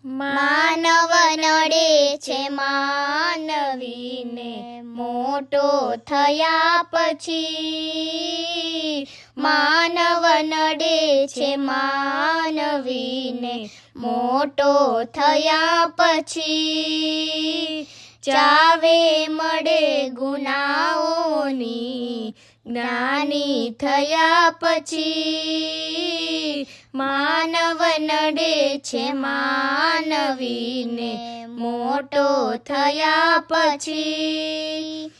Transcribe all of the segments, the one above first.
માનવ નડે છે માનવીને મોટો થયા પછી, માનવ નડે છે માનવીને મોટો થયા પછી, ચાવે મળે ગુનાઓની જ્ઞાની થયા પછી, માનવ નડે છે માનવીને મોટો થયા પછી,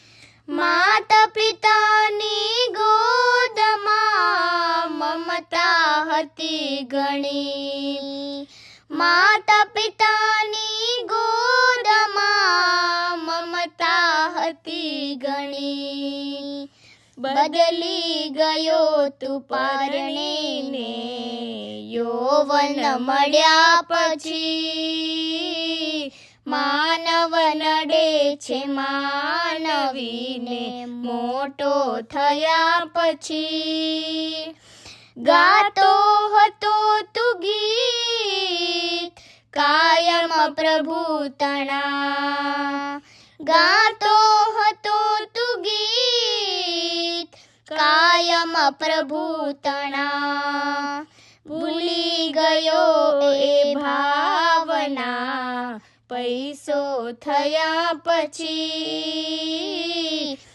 માતા પિતાની ગોદમાં મમતા હતી ઘણી, માતા પિતાની ગોદમાં મમતા હતી ઘણી, બદલી ગયો તું પરણીને યૌવન મળ્યા પછી, માનવ નડે છે માનવીને મોટો થયા પછી, ગાતો હતો તું ગીત કાયમ પ્રભુ તણા, ગાતો હતો તું ગીત કાયમ પ્રભુ તણા, ભૂલી ગયો એ ભાવના પૈસો થયા પછી,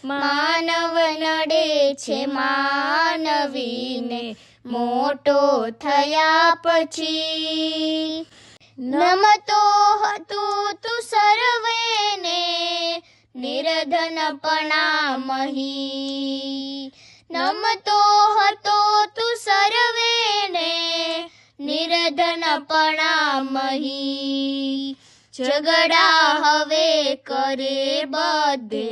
માનવ નડે છે માનવીને મોટો થયા પછી, નમતો હતું તું સર્વેને નિર્ધનપણા મહી, નમતો હતો તું સર્વેને નિર્ધનપણા મહી, ઝઘડા હવે કરે બધે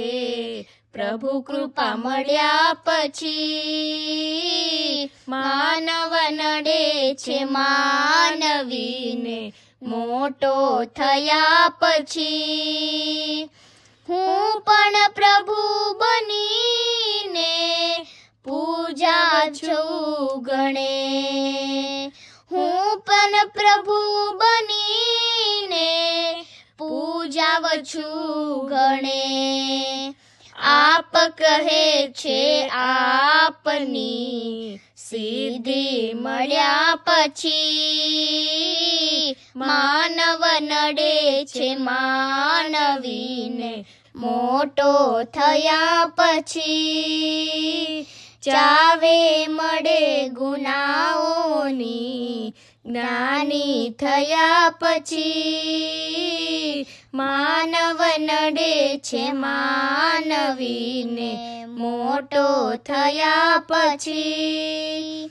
પ્રભુ કૃપા મળ્યા પછી, માનવ નડે છે માનવીને મોટો થયા પછી, હું પણ પ્રભુ બનીને પૂજા છું ગણે, હું પણ પ્રભુ બનીને પૂજાવ છું ગણે, આપ કહે છે આપની સિદ્ધિ મળ્યા પછી, માનવ નડે છે માનવીને મોટો થયા પછી, ચાવે મળે ગુનાઓની જ્ઞાની થયા પછી, માનવ નડે છે માનવીને મોટો થયા પછી.